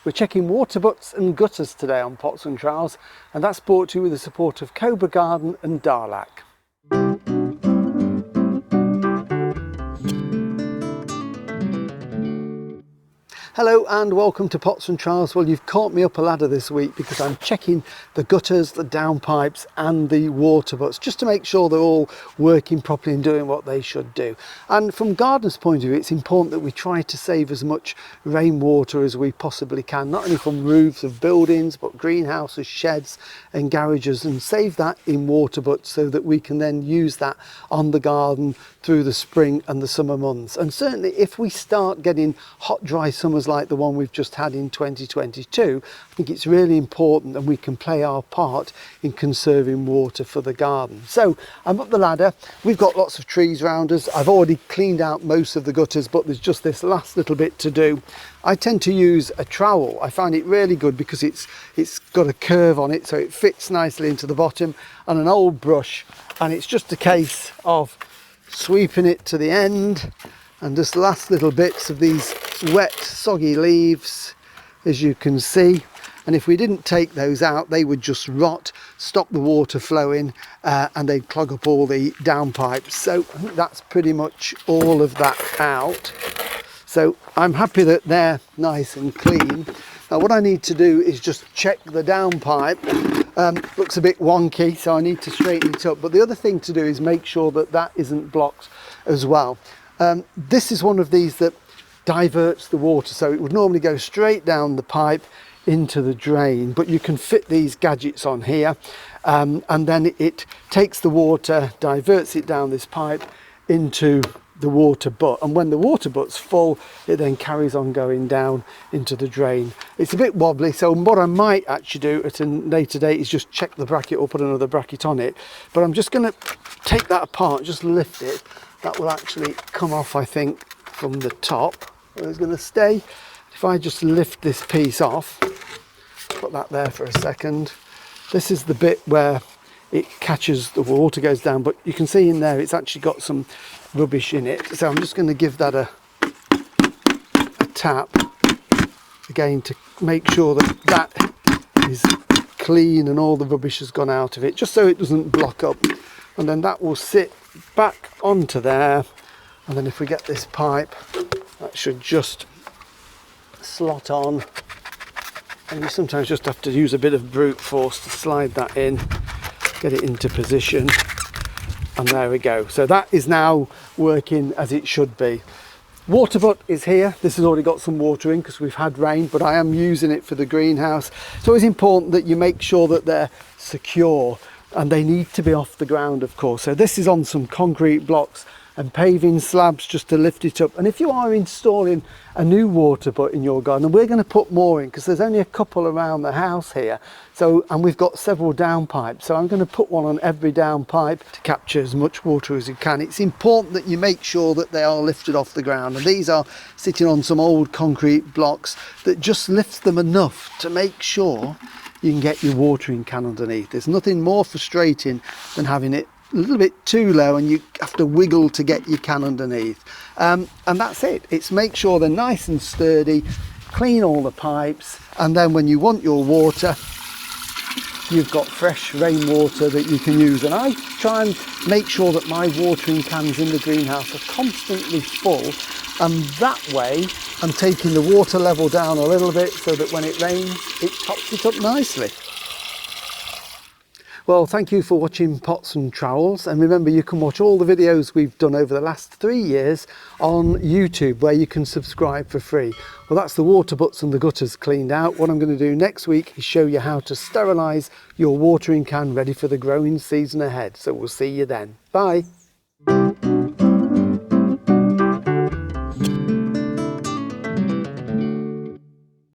We're checking water butts and gutters today on Pots and Trowels, and that's brought to you with the support of Cobra Garden and Darlac. Hello and welcome to Pots and Trowels. Well, you've caught me up a ladder this week because I'm checking the gutters, the downpipes and the water butts just to make sure they're all working properly and doing what they should do. And from gardeners' point of view, it's important that we try to save as much rainwater as we possibly can, not only from roofs of buildings but greenhouses, sheds and garages, and save that in water butts so that we can then use that on the garden through the spring and the summer months. And certainly if we start getting hot dry summers like the one we've just had in 2022, I think it's really important and we can play our part in conserving water for the garden. So I'm up the ladder. We've got lots of trees around us. I've already cleaned out most of the gutters, but there's just this last little bit to do. I tend to use a trowel. I find it really good because it's got a curve on it, so it fits nicely into the bottom, and an old brush, and it's just a case of sweeping it to the end, and just last little bits of these wet soggy leaves, as you can see. And if we didn't take those out, they would just rot, stop the water flowing, and they'd clog up all the downpipes. So I think that's pretty much all of that out. So I'm happy that they're nice and clean. Now what I need to do is just check the downpipe. Looks a bit wonky, so I need to straighten it up. But the other thing to do is make sure that that isn't blocked as well. This is one of these that diverts the water, so it would normally go straight down the pipe into the drain, but you can fit these gadgets on here, and then it takes the water, diverts it down this pipe into the water butt, and when the water butt's full, it then carries on going down into the drain. It's a bit wobbly, so what I might actually do at a later date is just check the bracket or put another bracket on it, but I'm just going to take that apart, just lift it. That will actually come off, I think, from the top. It's going to stay. If I just lift this piece off, put that there for a second. This is the bit where it catches, the water goes down, but you can see in there it's actually got some rubbish in it. So I'm just going to give that a tap again to make sure that that is clean and all the rubbish has gone out of it, just so it doesn't block up. And then that will sit back onto there, and then if we get this pipe, that should just slot on, and you sometimes just have to use a bit of brute force to slide that in, get it into position, and there we go. So that is now working as it should be. Water butt is here. This has already got some water in because we've had rain, but I am using it for the greenhouse. It's always important that you make sure that they're secure, and they need to be off the ground, of course. So this is on some concrete blocks and paving slabs just to lift it up. And if you are installing a new water butt in your garden, and we're going to put more in because there's only a couple around the house here, so, and we've got several downpipes, so I'm going to put one on every downpipe to capture as much water as you can. It's important that you make sure that they are lifted off the ground, and these are sitting on some old concrete blocks that just lifts them enough to make sure you can get your watering can underneath. There's nothing more frustrating than having it a little bit too low and you have to wiggle to get your can underneath. And that's it. It's make sure they're nice and sturdy, clean all the pipes, and then when you want your water, you've got fresh rainwater that you can use. And I try and make sure that my watering cans in the greenhouse are constantly full, and that way I'm taking the water level down a little bit so that when it rains it tops it up nicely. Well, thank you for watching Pots and Trowels, and remember you can watch all the videos we've done over the last 3 years on YouTube, where you can subscribe for free. Well, that's the water butts and the gutters cleaned out. What I'm going to do next week is show you how to sterilise your watering can ready for the growing season ahead. So we'll see you then. Bye.